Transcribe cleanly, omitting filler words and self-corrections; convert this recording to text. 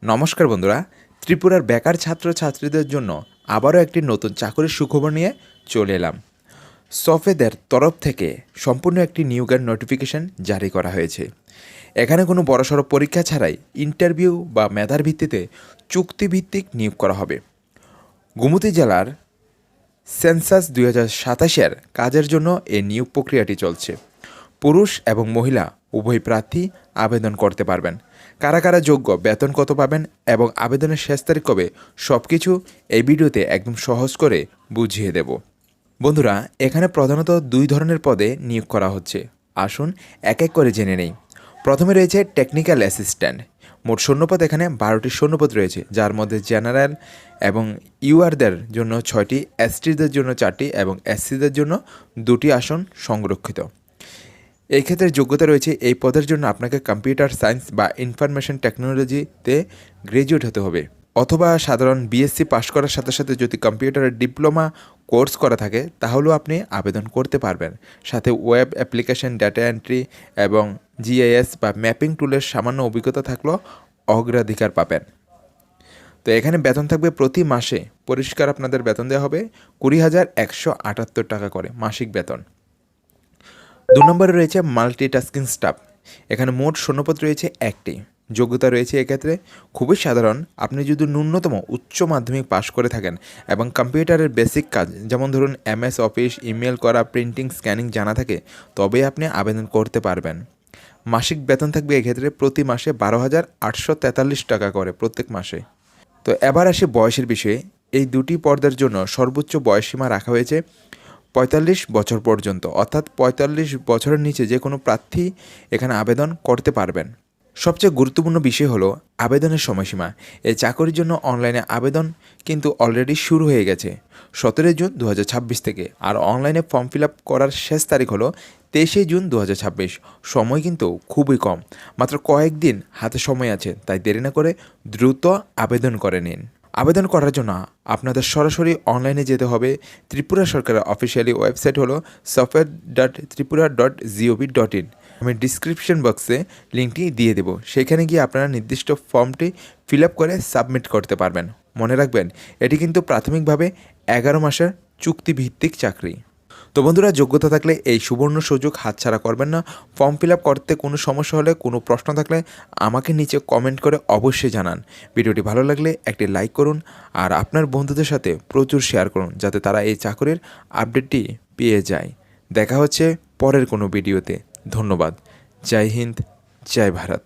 নমস্কার বন্ধুরা, ত্রিপুরার বেকার ছাত্রছাত্রীদের জন্য আবারও একটি নতুন চাকরির সুখবর নিয়ে চলে এলাম। সফেদের তরফ থেকে সম্পূর্ণ একটি নিয়োগের নোটিফিকেশন জারি করা হয়েছে। এখানে কোনো বড়সড় পরীক্ষা ছাড়াই ইন্টারভিউ বা মেধার ভিত্তিতে চুক্তিভিত্তিক নিয়োগ করা হবে। গোমতী জেলার সেন্সাস 2027-এর কাজের জন্য এই নিয়োগ প্রক্রিয়াটি চলছে। পুরুষ এবং মহিলা উভয় প্রার্থী আবেদন করতে পারবেন। কারা কারা যোগ্য, বেতন কত পাবেন এবং আবেদনের শেষ তারিখ কবে, সব কিছু এই ভিডিওতে একদম সহজ করে বুঝিয়ে দেব। বন্ধুরা, এখানে প্রধানত দুই ধরনের পদে নিয়োগ করা হচ্ছে। আসুন এক এক করে জেনে নেই। প্রথমে রয়েছে টেকনিক্যাল অ্যাসিস্ট্যান্ট। মোট শূন্যপদ এখানে 12টি শূন্যপদ রয়েছে, যার মধ্যে জেনারেল এবং ইউআরদের জন্য 6টি, এসটিদের জন্য 4টি এবং এসসিদের জন্য 2টি আসন সংরক্ষিত। এই ক্ষেত্রে যোগ্যতা রয়েছে, এই পদের জন্য আপনাকে কম্পিউটার সায়েন্স বা ইনফরমেশন টেকনোলজিতে গ্র্যাজুয়েট হতে হবে, অথবা সাধারণ বিএসসি পাশ করার সাথে সাথে যদি কম্পিউটারের ডিপ্লোমা কোর্স করা থাকে তাহলেও আপনি আবেদন করতে পারবেন। সাথে ওয়েব অ্যাপ্লিকেশন, ডাটা এন্ট্রি এবং জিআইএস বা ম্যাপিং টুলের সামান্য অভিজ্ঞতা থাকলেও অগ্রাধিকার পাবেন। তো এখানে বেতন থাকবে প্রতি মাসে পরিষ্কার আপনাদের বেতন দেওয়া হবে 20,178 টাকা করে মাসিক বেতন। 2 নম্বরে রয়েছে মাল্টিটাস্কিং স্টাফ। এখানে মোট শূন্যপদ রয়েছে 1টি। যোগ্যতা রয়েছে এক্ষেত্রে খুবই সাধারণ। আপনি যদি ন্যূনতম উচ্চ মাধ্যমিক পাশ করে থাকেন এবং কম্পিউটারের বেসিক কাজ যেমন ধরুন এমএস অফিস, ইমেল করা, প্রিন্টিং, স্ক্যানিং জানা থাকে, তবেই আপনি আবেদন করতে পারবেন। মাসিক বেতন থাকবে এক্ষেত্রে প্রতি মাসে 12,843 টাকা করে প্রত্যেক মাসে। তো এবার আসি বয়সের বিষয়ে। এই দুটি পদের জন্য সর্বোচ্চ বয়সসীমা রাখা হয়েছে 45 বছর পর্যন্ত, অর্থাৎ 45 বছরের নিচে যে কোনো প্রার্থী এখানে আবেদন করতে পারবেন। সবচেয়ে গুরুত্বপূর্ণ বিষয় হলো আবেদনের সময়সীমা। এই চাকরির জন্য অনলাইনে আবেদন কিন্তু অলরেডি শুরু হয়ে গেছে 17 জুন 2026 থেকে, আর অনলাইনে ফর্ম ফিল আপ করার শেষ তারিখ হলো 23 জুন 2026। সময় কিন্তু খুবই কম, মাত্র কয়েকদিন হাতে সময় আছে, তাই দেরি না করে দ্রুত আবেদন করে নিন। আবেদন করার জন্য আপনাদের সরাসরি অনলাইনে যেতে হবে। ত্রিপুরা সরকারের অফিসিয়ালি ওয়েবসাইট হলো software.tripura.gov.in। আমি ডিসক্রিপশন বক্সে লিঙ্কটি দিয়ে দেব, সেখানে গিয়ে আপনারা নির্দিষ্ট ফর্মটি ফিল আপ করে সাবমিট করতে পারবেন। মনে রাখবেন, এটি কিন্তু প্রাথমিকভাবে 11 মাসের চুক্তিভিত্তিক চাকরি। তো বন্ধুরা, যোগ্যতা থাকলে এই সুবর্ণ সুযোগ হাতছাড়া করবেন না। ফর্ম ফিল আপ করতে কোনো সমস্যা হলে, কোনো প্রশ্ন থাকলে আমাকে নিচে কমেন্ট করে অবশ্যই জানান। ভিডিওটি ভালো লাগলে একটি লাইক করুন আর আপনার বন্ধুদের সাথে প্রচুর শেয়ার করুন, যাতে তারা এই চাকরির আপডেটটি পেয়ে যায়। দেখা হচ্ছে পরের কোনো ভিডিওতে। ধন্যবাদ। জয় হিন্দ, জয় ভারত।